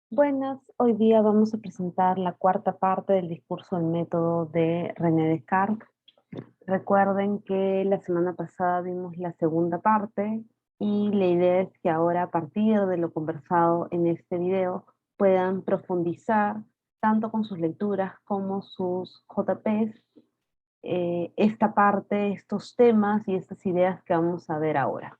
Buenas, hoy día vamos a presentar la cuarta parte del discurso del método de René Descartes. Recuerden que la semana pasada vimos la segunda parte y la idea es que ahora, a partir de lo conversado en este video, puedan profundizar tanto con sus lecturas como sus JPs esta parte, estos temas y estas ideas que vamos a ver ahora.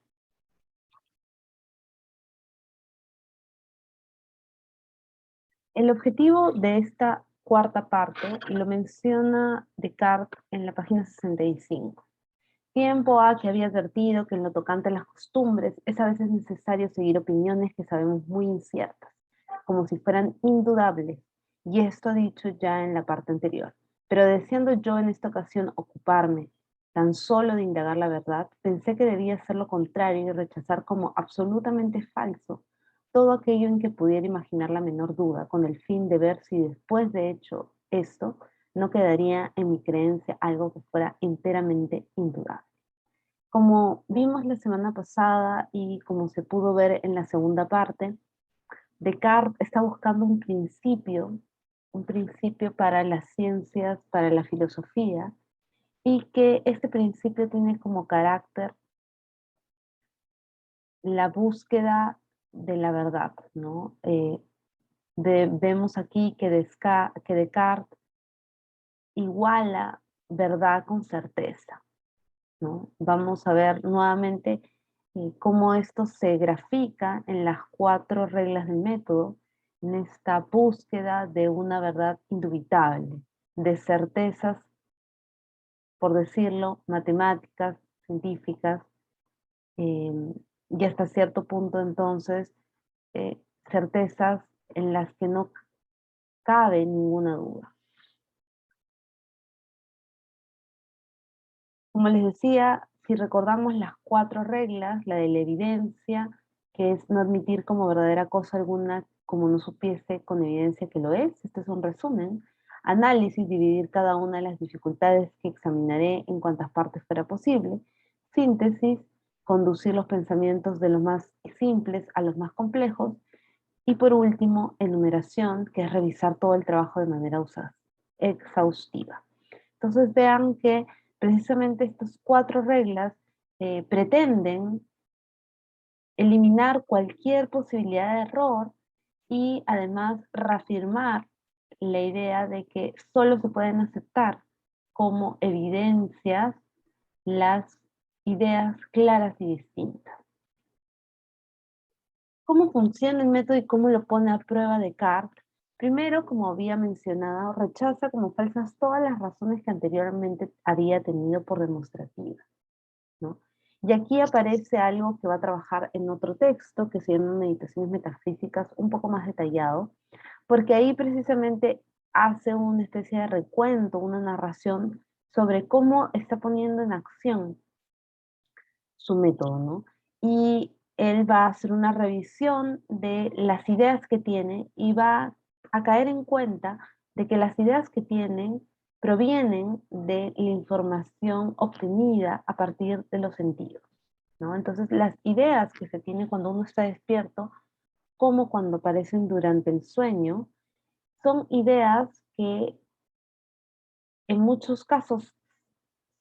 El objetivo de esta cuarta parte lo menciona Descartes en la página 65. Tiempo ha que había advertido que en lo tocante a las costumbres es a veces necesario seguir opiniones que sabemos muy inciertas, como si fueran indudables, y esto dicho ya en la parte anterior. Pero deseando yo en esta ocasión ocuparme tan solo de indagar la verdad, pensé que debía hacer lo contrario y rechazar como absolutamente falso todo aquello en que pudiera imaginar la menor duda, con el fin de ver si después de hecho esto no quedaría en mi creencia algo que fuera enteramente indudable. Como vimos la semana pasada y como se pudo ver en la segunda parte, Descartes está buscando un principio para las ciencias, para la filosofía, y que este principio tiene como carácter la búsqueda de la verdad, ¿no? Vemos aquí que Descartes iguala verdad con certeza, ¿no? Vamos a ver nuevamente cómo esto se grafica en las 4 reglas del método, en esta búsqueda de una verdad indubitable, de certezas, por decirlo, matemáticas, científicas, eh, y hasta cierto punto entonces certezas en las que no cabe ninguna duda. Como les decía, si recordamos las 4 reglas, la de la evidencia, que es no admitir como verdadera cosa alguna como no supiese con evidencia que lo es, este es un resumen. Análisis, dividir cada una de las dificultades que examinaré en cuantas partes fuera posible. Síntesis, conducir los pensamientos de los más simples a los más complejos. Y por último, enumeración, que es revisar todo el trabajo de manera exhaustiva. Entonces vean que precisamente estas 4 reglas pretenden eliminar cualquier posibilidad de error y además reafirmar la idea de que solo se pueden aceptar como evidencias las ideas claras y distintas. ¿Cómo funciona el método y cómo lo pone a prueba Descartes? Primero, como había mencionado, rechaza como falsas todas las razones que anteriormente había tenido por demostrativas, ¿no? Y aquí aparece algo que va a trabajar en otro texto, que se llama Meditaciones Metafísicas, un poco más detallado, porque ahí precisamente hace una especie de recuento, una narración sobre cómo está poniendo en acción su método, ¿no? Y él va a hacer una revisión de las ideas que tiene y va a caer en cuenta de que las ideas que tienen provienen de la información obtenida a partir de los sentidos, ¿no? Entonces, las ideas que se tienen cuando uno está despierto, como cuando aparecen durante el sueño, son ideas que en muchos casos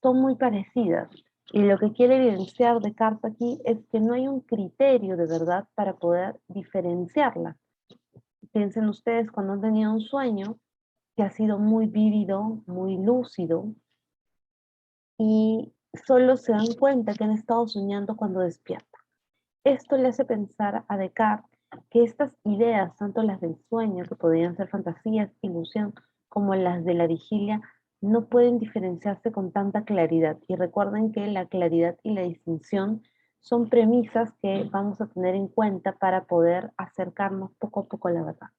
son muy parecidas. Y lo que quiere evidenciar Descartes aquí es que no hay un criterio de verdad para poder diferenciarlas. Piensen ustedes cuando han tenido un sueño que ha sido muy vívido, muy lúcido, y solo se dan cuenta que han estado soñando cuando despiertan. Esto le hace pensar a Descartes que estas ideas, tanto las del sueño, que podrían ser fantasías, ilusión, como las de la vigilia, no pueden diferenciarse con tanta claridad. Y recuerden que la claridad y la distinción son premisas que vamos a tener en cuenta para poder acercarnos poco a poco a la verdad.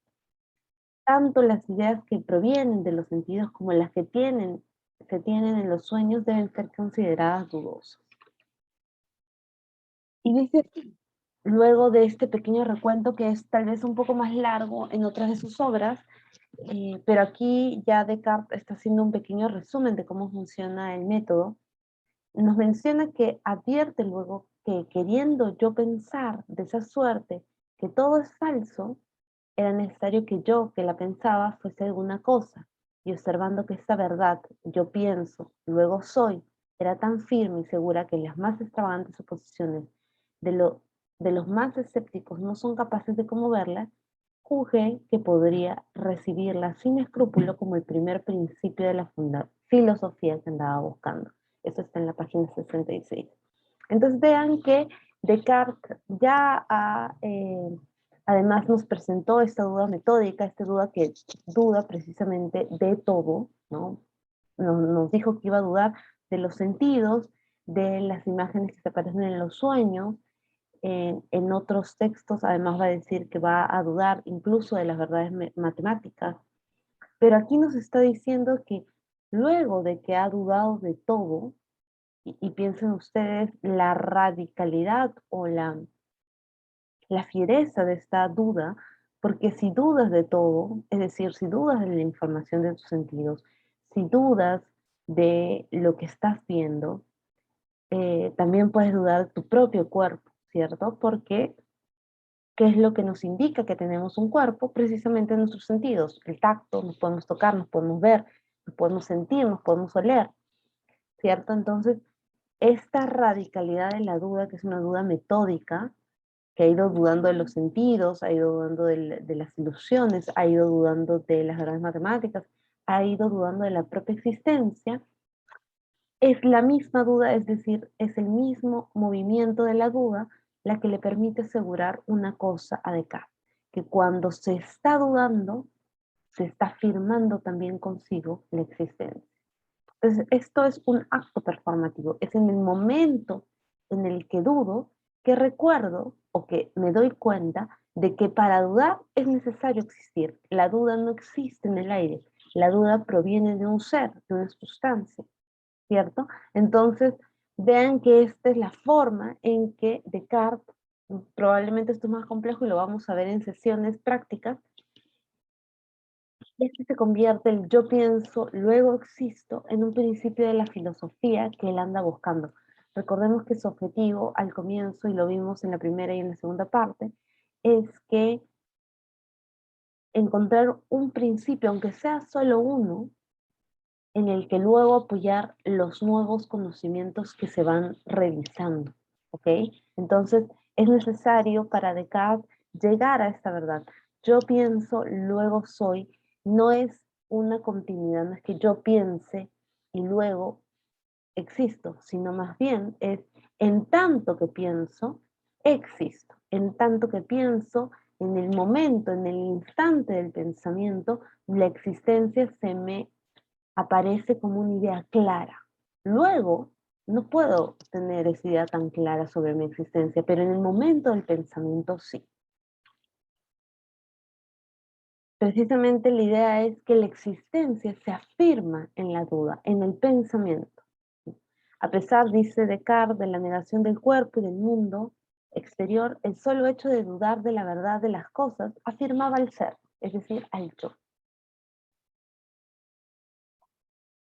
Tanto las ideas que provienen de los sentidos como las que se tienen en los sueños deben ser consideradas dudosas. Y dice así: luego de este pequeño recuento, que es tal vez un poco más largo en otras de sus obras, pero aquí ya Descartes está haciendo un pequeño resumen de cómo funciona el método, nos menciona que advierte luego que queriendo yo pensar de esa suerte que todo es falso, era necesario que yo, que la pensaba, fuese alguna cosa, y observando que esta verdad, yo pienso, luego soy, era tan firme y segura que las más extravagantes suposiciones de, de los más escépticos no son capaces de conmoverla, juzgué que podría recibirla sin escrúpulo como el primer principio de la filosofía que andaba buscando. Eso está en la página 66. Entonces vean que Descartes ya además nos presentó esta duda metódica, esta duda que duda precisamente de todo, ¿no? Nos dijo que iba a dudar de los sentidos, de las imágenes que se aparecen en los sueños. En otros textos además va a decir que va a dudar incluso de las verdades matemáticas. Pero aquí nos está diciendo que luego de que ha dudado de todo, y piensen ustedes la radicalidad o la fiereza de esta duda, porque si dudas de todo, es decir, si dudas de la información de tus sentidos, si dudas de lo que estás viendo, también puedes dudar de tu propio cuerpo, ¿cierto? Porque, ¿qué es lo que nos indica que tenemos un cuerpo? Precisamente nuestros sentidos, el tacto, nos podemos tocar, nos podemos ver, nos podemos sentir, nos podemos oler, ¿cierto? Entonces, esta radicalidad de la duda, que es una duda metódica, que ha ido dudando de los sentidos, ha ido dudando de las ilusiones, ha ido dudando de las verdades matemáticas, ha ido dudando de la propia existencia, es la misma duda, es decir, es el mismo movimiento de la duda la que le permite asegurar una cosa a Descartes, que cuando se está dudando, se está afirmando también consigo la existencia. Entonces, esto es un acto performativo, es en el momento en el que dudo que recuerdo o que me doy cuenta de que para dudar es necesario existir. La duda no existe en el aire, la duda proviene de un ser, de una sustancia, ¿cierto? Entonces, vean que esta es la forma en que Descartes, probablemente esto es más complejo y lo vamos a ver en sesiones prácticas, este se convierte el yo pienso, luego existo en un principio de la filosofía que él anda buscando. Recordemos que su objetivo al comienzo, y lo vimos en la primera y en la segunda parte, es que encontrar un principio, aunque sea solo uno, en el que luego apoyar los nuevos conocimientos que se van revisando, ¿ok? Entonces, es necesario para Descartes llegar a esta verdad. Yo pienso, luego soy, no es una continuidad, no es que yo piense y luego existo, sino más bien es en tanto que pienso, existo. En tanto que pienso, en el momento, en el instante del pensamiento, la existencia se me aparece como una idea clara. Luego, no puedo tener esa idea tan clara sobre mi existencia, pero en el momento del pensamiento sí. Precisamente la idea es que la existencia se afirma en la duda, en el pensamiento. A pesar, dice Descartes, de la negación del cuerpo y del mundo exterior, el solo hecho de dudar de la verdad de las cosas afirmaba al ser, es decir, al yo.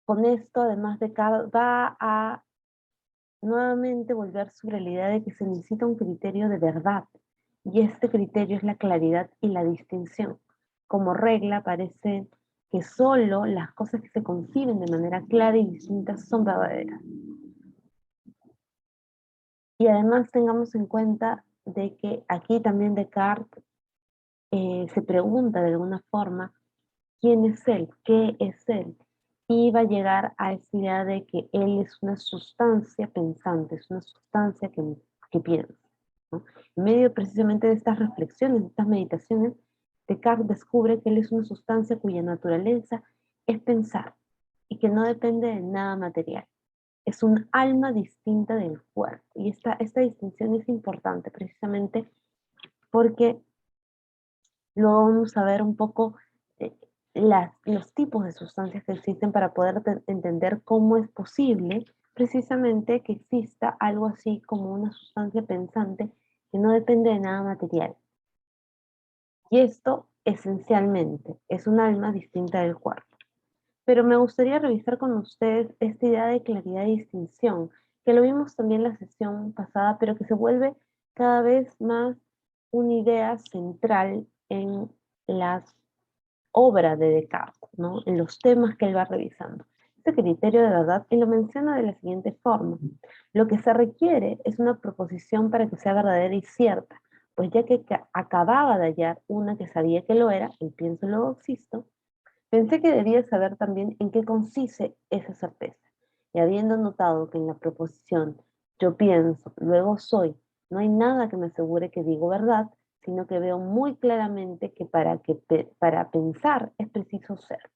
Con esto, además, Descartes va a nuevamente volver sobre la idea de que se necesita un criterio de verdad, y este criterio es la claridad y la distinción. Como regla, parece que solo las cosas que se conciben de manera clara y distinta son verdaderas. Y además tengamos en cuenta de que aquí también Descartes se pregunta de alguna forma quién es él, qué es él, y va a llegar a esa idea de que él es una sustancia pensante, es una sustancia que piensa, ¿no? En medio precisamente de estas reflexiones, de estas meditaciones, Descartes descubre que él es una sustancia cuya naturaleza es pensar y que no depende de nada material. Es un alma distinta del cuerpo. Y esta distinción es importante precisamente porque luego vamos a ver un poco eh, los tipos de sustancias que existen para poder entender cómo es posible precisamente que exista algo así como una sustancia pensante que no depende de nada material. Y esto esencialmente es un alma distinta del cuerpo. Pero me gustaría revisar con ustedes esta idea de claridad y distinción, que lo vimos también en la sesión pasada, pero que se vuelve cada vez más una idea central en las obras de Descartes, ¿no? En los temas que él va revisando. Este criterio de verdad, él lo menciona de la siguiente forma. Lo que se requiere es una proposición para que sea verdadera y cierta, pues ya que acababa de hallar una que sabía que lo era, el pienso y luego existo, pensé que debía saber también en qué consiste esa certeza. Y habiendo notado que en la proposición yo pienso, luego soy, no hay nada que me asegure que digo verdad, sino que veo muy claramente que para pensar es preciso ser.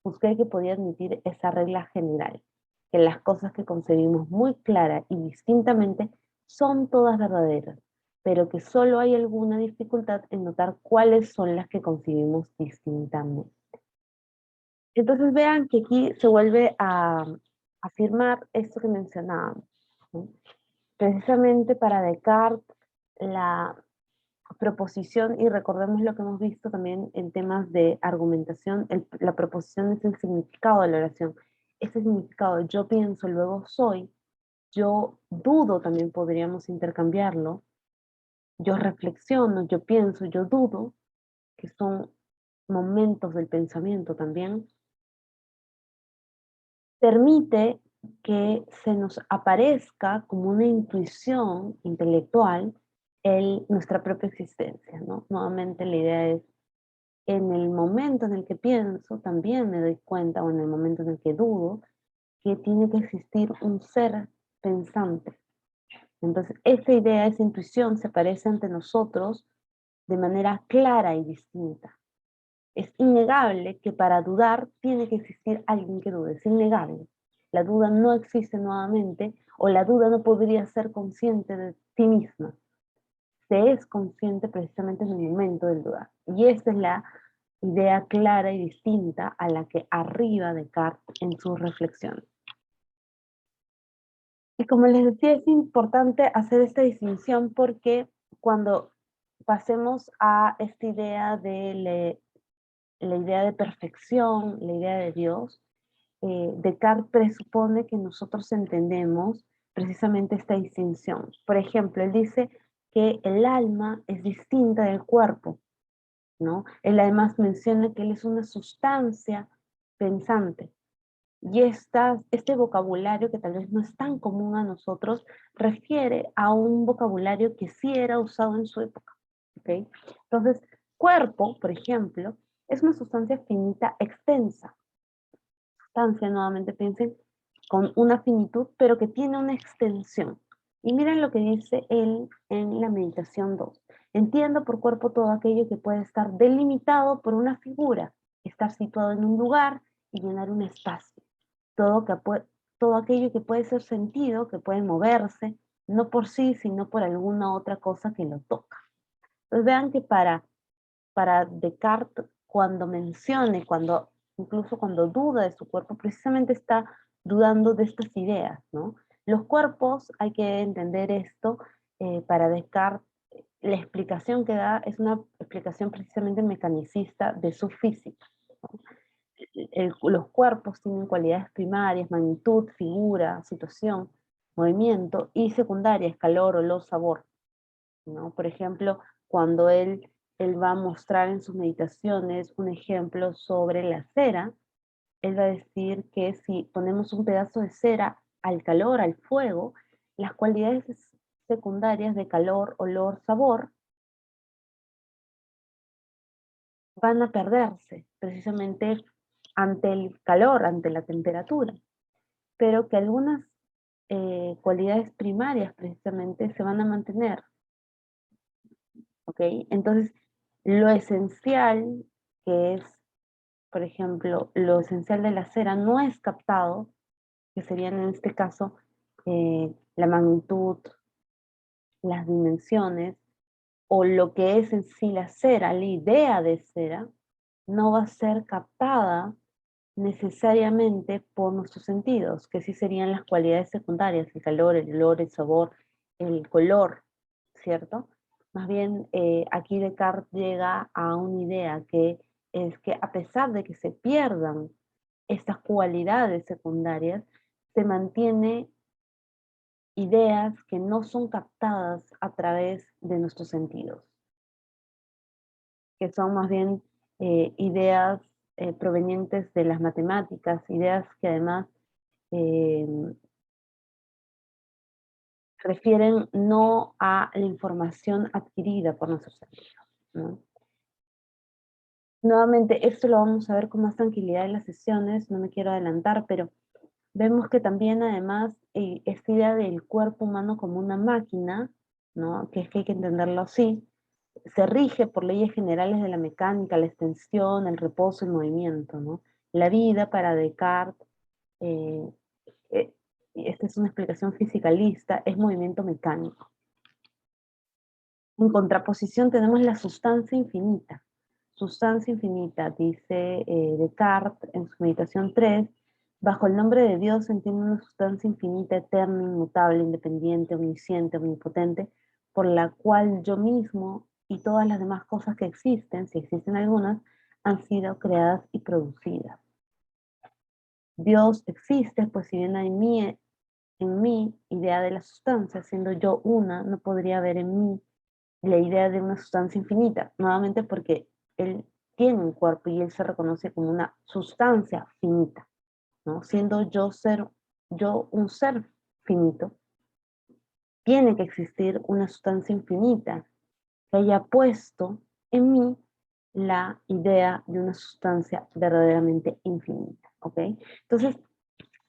Busqué que podía admitir esa regla general, que las cosas que concebimos muy clara y distintamente son todas verdaderas, pero que solo hay alguna dificultad en notar cuáles son las que concebimos distintamente. Entonces vean que aquí se vuelve a afirmar esto que mencionábamos, ¿no? Precisamente para Descartes, la proposición, y recordemos lo que hemos visto también en temas de argumentación, la proposición es el significado de la oración. Ese significado, yo pienso, luego soy, yo dudo, también podríamos intercambiarlo, yo reflexiono, yo pienso, yo dudo, que son momentos del pensamiento también, permite que se nos aparezca como una intuición intelectual nuestra propia existencia, ¿no? Nuevamente la idea es, en el momento en el que pienso, también me doy cuenta, o en el momento en el que dudo, que tiene que existir un ser pensante. Entonces, esa idea, esa intuición se aparece ante nosotros de manera clara y distinta. Es innegable que para dudar tiene que existir alguien que dude, es innegable. La duda no existe nuevamente, o la duda no podría ser consciente de sí misma. Se es consciente precisamente en el momento del dudar. Y esa es la idea clara y distinta a la que arriba Descartes en sus reflexiones. Y como les decía, es importante hacer esta distinción porque cuando pasemos a esta idea de la idea de perfección, la idea de Dios, Descartes presupone que nosotros entendemos precisamente esta distinción. Por ejemplo, él dice que el alma es distinta del cuerpo, ¿no? Él además menciona que él es una sustancia pensante. Y este vocabulario, que tal vez no es tan común a nosotros, refiere a un vocabulario que sí era usado en su época. ¿Okay? Entonces, cuerpo, por ejemplo, es una sustancia finita extensa. Sustancia, nuevamente piensen, con una finitud, pero que tiene una extensión. Y miren lo que dice él en la meditación 2. Entiendo por cuerpo todo aquello que puede estar delimitado por una figura, estar situado en un lugar y llenar un espacio. Todo, todo aquello que puede ser sentido, que puede moverse, no por sí, sino por alguna otra cosa que lo toca. Entonces vean que para Descartes, cuando mencione, incluso cuando duda de su cuerpo, precisamente está dudando de estas ideas, ¿no? Los cuerpos, hay que entender esto, para Descartes, la explicación que da es una explicación precisamente mecanicista de su física, ¿no? Los cuerpos tienen cualidades primarias, magnitud, figura, situación, movimiento, y secundarias, calor, olor, sabor, ¿no? Por ejemplo, cuando él va a mostrar en sus meditaciones un ejemplo sobre la cera, él va a decir que si ponemos un pedazo de cera al calor, al fuego, las cualidades secundarias de calor, olor, sabor van a perderse precisamente ante el calor, ante la temperatura, pero que algunas cualidades primarias precisamente se van a mantener, ¿ok? Entonces, lo esencial que es, por ejemplo, lo esencial de la cera no es captado, que serían en este caso la magnitud, las dimensiones, o lo que es en sí la cera, la idea de cera, no va a ser captada necesariamente por nuestros sentidos, que sí serían las cualidades secundarias, el calor, el olor, el sabor, el color, ¿cierto? Más bien, aquí Descartes llega a una idea que es que a pesar de que se pierdan estas cualidades secundarias, se mantiene ideas que no son captadas a través de nuestros sentidos, que son más bien ideas provenientes de las matemáticas, ideas que además eh, refieren no a la información adquirida por nuestros sentidos, ¿no? Nuevamente, esto lo vamos a ver con más tranquilidad en las sesiones, no me quiero adelantar, pero vemos que también además esta idea del cuerpo humano como una máquina, ¿no? Que es que hay que entenderlo así, se rige por leyes generales de la mecánica, la extensión, el reposo, el movimiento, ¿no? La vida para Descartes, eh, eh, y esta es una explicación fisicalista, es movimiento mecánico. En contraposición tenemos la sustancia infinita. Sustancia infinita, dice Descartes en su meditación 3, bajo el nombre de Dios se entiende una sustancia infinita, eterna, inmutable, independiente, omnisciente, omnipotente, por la cual yo mismo y todas las demás cosas que existen, si existen algunas, han sido creadas y producidas. Dios existe, pues si bien hay en mí idea de la sustancia, siendo yo una, no podría haber en mí la idea de una sustancia infinita, nuevamente porque él tiene un cuerpo y él se reconoce como una sustancia finita, ¿no? Siendo yo un ser finito, tiene que existir una sustancia infinita que haya puesto en mí la idea de una sustancia verdaderamente infinita, ¿ok? Entonces,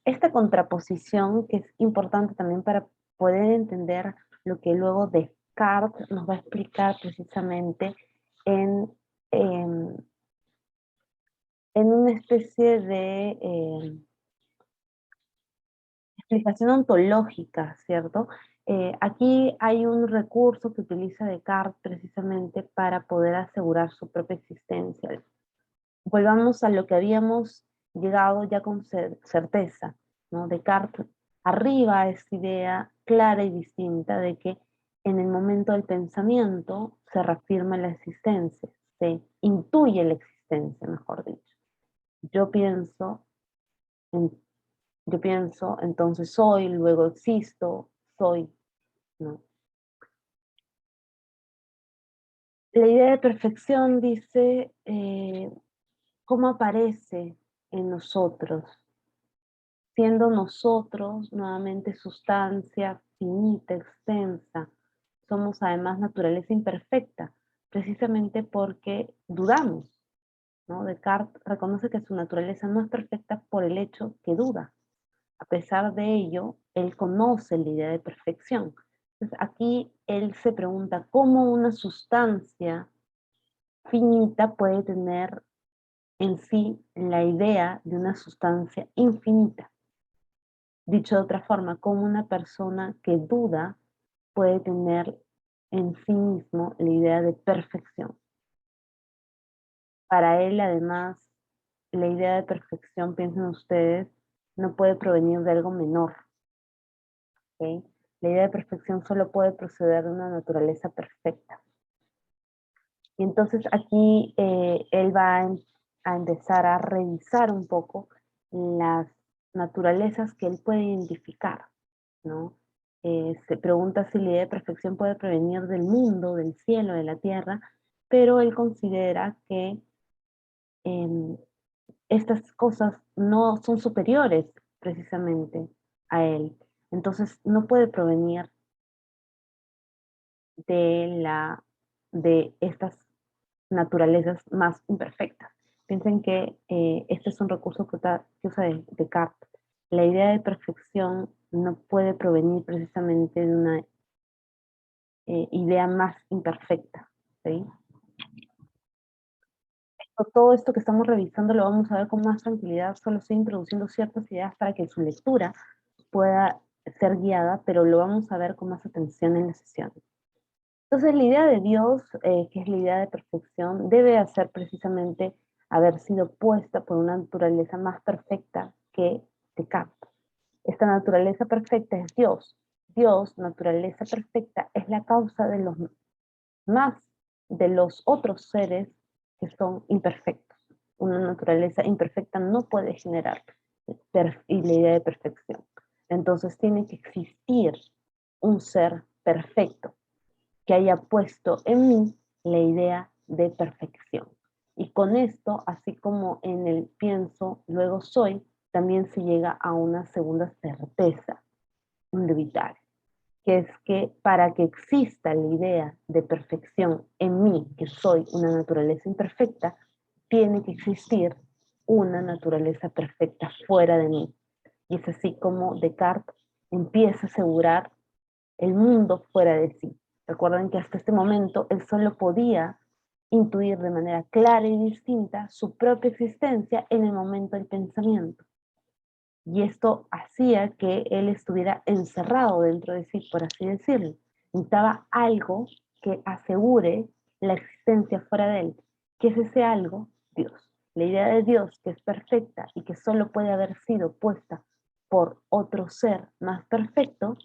esta contraposición que es importante también para poder entender lo que luego Descartes nos va a explicar precisamente en, em, en una especie de explicación ontológica, ¿cierto? Aquí hay un recurso que utiliza Descartes precisamente para poder asegurar su propia existencia. Volvamos a lo que habíamos llegado ya con certeza, ¿no? Descartes arriba a esta idea clara y distinta de que en el momento del pensamiento se reafirma la existencia, se intuye la existencia, mejor dicho. Yo pienso, en- yo pienso, entonces soy, luego existo, soy, ¿no? La idea de perfección dice cómo aparece en nosotros, siendo nosotros nuevamente sustancia finita, extensa, somos además naturaleza imperfecta, precisamente porque dudamos, ¿no? Descartes reconoce que su naturaleza no es perfecta por el hecho que duda. A pesar de ello, él conoce la idea de perfección. Entonces aquí él se pregunta cómo una sustancia finita puede tener en sí la idea de una sustancia infinita. Dicho de otra forma, cómo una persona que duda puede tener en sí mismo la idea de perfección. Para él, además, la idea de perfección, piensen ustedes, no puede provenir de algo menor, ¿ok? La idea de perfección solo puede proceder de una naturaleza perfecta. Y entonces aquí él va a empezar a revisar un poco las naturalezas que él puede identificar, ¿no? Se pregunta si la idea de perfección puede provenir del mundo, del cielo, de la tierra, pero él considera que em, estas cosas no son superiores precisamente a él. Entonces no puede provenir de estas naturalezas más imperfectas. Piensen que este es un recurso que usa Descartes. La idea de perfección no puede provenir precisamente de una idea más imperfecta, ¿sí? Todo esto que estamos revisando lo vamos a ver con más tranquilidad, solo estoy introduciendo ciertas ideas para que su lectura pueda ser guiada, pero lo vamos a ver con más atención en la sesión. Entonces, la idea de Dios, que es la idea de perfección, debe hacer precisamente haber sido puesta por una naturaleza más perfecta que Descartes. Esta naturaleza perfecta es Dios. Dios, naturaleza perfecta, es la causa de de los otros seres que son imperfectos. Una naturaleza imperfecta no puede generar y la idea de perfección. Entonces tiene que existir un ser perfecto que haya puesto en mí la idea de perfección. Y con esto, así como en el pienso, luego soy, también se llega a una segunda certeza indubitable, que es que para que exista la idea de perfección en mí, que soy una naturaleza imperfecta, tiene que existir una naturaleza perfecta fuera de mí. Y es así como Descartes empieza a asegurar el mundo fuera de sí. Recuerden que hasta este momento él solo podía intuir de manera clara y distinta su propia existencia en el momento del pensamiento. Y esto hacía que él estuviera encerrado dentro de sí, por así decirlo. Necesitaba algo que asegure la existencia fuera de él. ¿Qué es ese algo? Dios. La idea de Dios, que es perfecta y que solo puede haber sido puesta por otro ser más perfecto,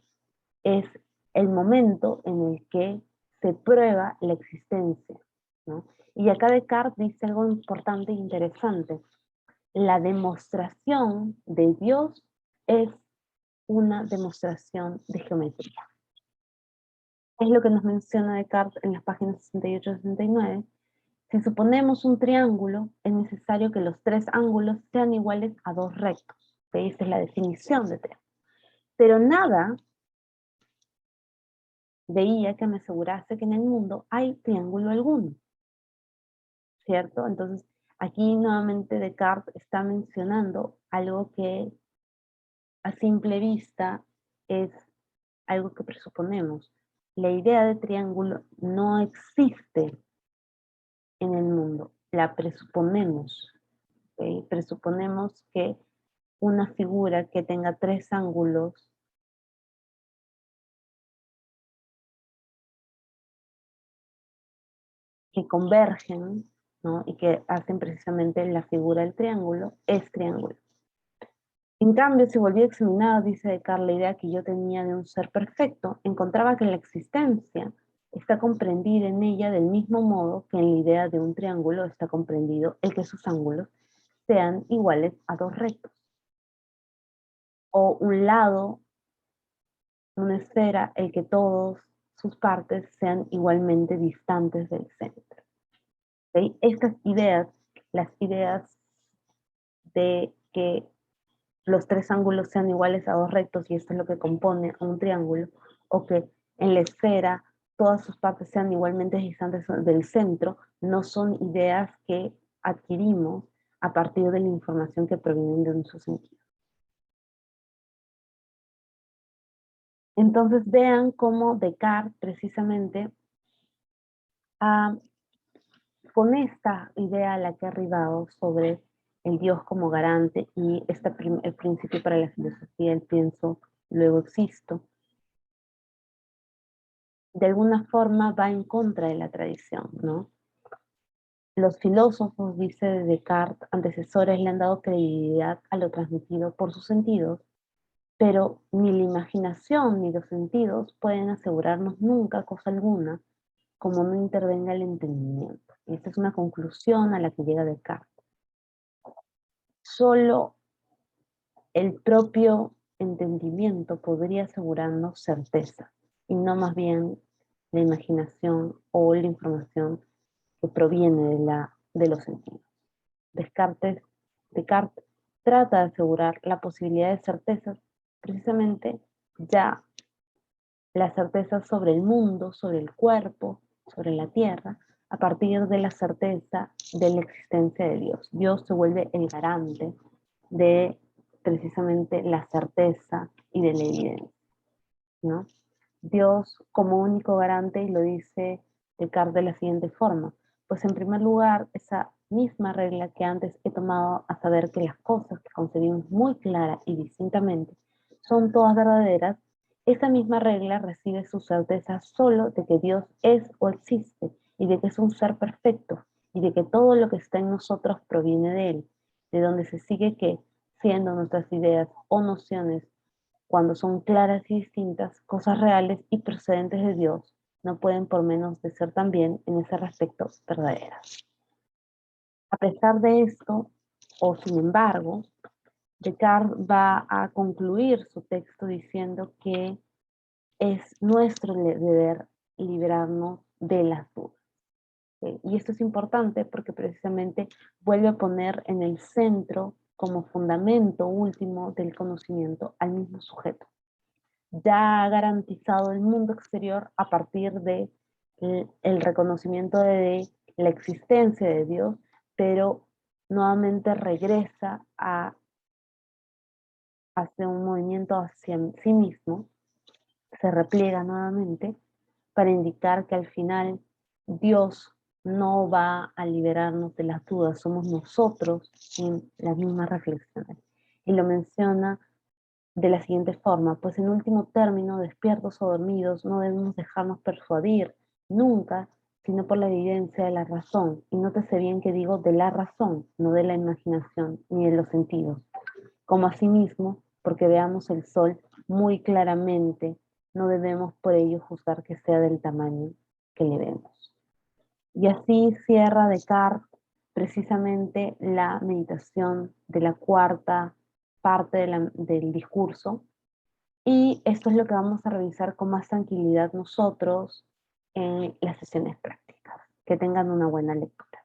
es el momento en el que se prueba la existencia, ¿no? Y acá Descartes dice algo importante e interesante. La demostración de Dios es una demostración de geometría. Es lo que nos menciona Descartes en las páginas 68 y 69. Si suponemos un triángulo, es necesario que los tres ángulos sean iguales a dos rectos. Esa es la definición de triángulo. Pero nada veía que me asegurase que en el mundo hay triángulo alguno, ¿cierto? Entonces, aquí nuevamente Descartes está mencionando algo que a simple vista es algo que presuponemos. La idea de triángulo no existe en el mundo, la presuponemos. ¿Okay? Presuponemos que una figura que tenga tres ángulos que convergen, ¿no? Y que hacen precisamente la figura del triángulo, es triángulo. En cambio, si volví a examinar, dice Descartes, la idea que yo tenía de un ser perfecto, encontraba que la existencia está comprendida en ella del mismo modo que en la idea de un triángulo está comprendido el que sus ángulos sean iguales a dos rectos. O un lado, una esfera, el que todas sus partes sean igualmente distantes del centro. ¿Okay? Estas ideas, las ideas de que los tres ángulos sean iguales a dos rectos y esto es lo que compone un triángulo, o que en la esfera todas sus partes sean igualmente distantes del centro, no son ideas que adquirimos a partir de la información que provienen de nuestros sentidos. Entonces vean cómo Descartes precisamente con esta idea a la que ha arribado sobre el Dios como garante y el principio para la filosofía, el pienso, luego existo, de alguna forma va en contra de la tradición, ¿no? Los filósofos, dice Descartes, antecesores le han dado credibilidad a lo transmitido por sus sentidos, pero ni la imaginación ni los sentidos pueden asegurarnos nunca cosa alguna como no intervenga el entendimiento. Y esta es una conclusión a la que llega Descartes. Solo el propio entendimiento podría asegurarnos certeza, y no más bien la imaginación o la información que proviene de los sentidos. Descartes trata de asegurar la posibilidad de certezas, precisamente ya la certeza sobre el mundo, sobre el cuerpo, sobre la tierra, a partir de la certeza de la existencia de Dios. Dios se vuelve el garante de precisamente la certeza y de la evidencia, ¿no? Dios como único garante, y lo dice Descartes de la siguiente forma, pues en primer lugar, esa misma regla que antes he tomado a saber que las cosas que concebimos muy clara y distintamente son todas verdaderas, esa misma regla recibe su certeza solo de que Dios es o existe y de que es un ser perfecto y de que todo lo que está en nosotros proviene de Él, de donde se sigue que, siendo nuestras ideas o nociones cuando son claras y distintas, cosas reales y procedentes de Dios, no pueden por menos de ser también en ese respecto verdaderas. A pesar de esto, o sin embargo, Descartes va a concluir su texto diciendo que es nuestro deber librarnos de las dudas. Y esto es importante porque precisamente vuelve a poner en el centro como fundamento último del conocimiento al mismo sujeto. Ya ha garantizado el mundo exterior a partir de el reconocimiento de la existencia de Dios, pero nuevamente regresa hacia un movimiento hacia sí mismo, se repliega nuevamente para indicar que al final Dios no va a liberarnos de las dudas, somos nosotros en las mismas reflexiones. Y lo menciona de la siguiente forma, pues en último término, despiertos o dormidos, no debemos dejarnos persuadir nunca, sino por la evidencia de la razón. Y nótese bien que digo de la razón, no de la imaginación ni de los sentidos. Como asimismo, porque veamos el sol muy claramente, no debemos por ello juzgar que sea del tamaño que le vemos. Y así cierra Descartes precisamente la meditación de la cuarta parte del discurso. Y esto es lo que vamos a revisar con más tranquilidad nosotros en las sesiones prácticas. Que tengan una buena lectura.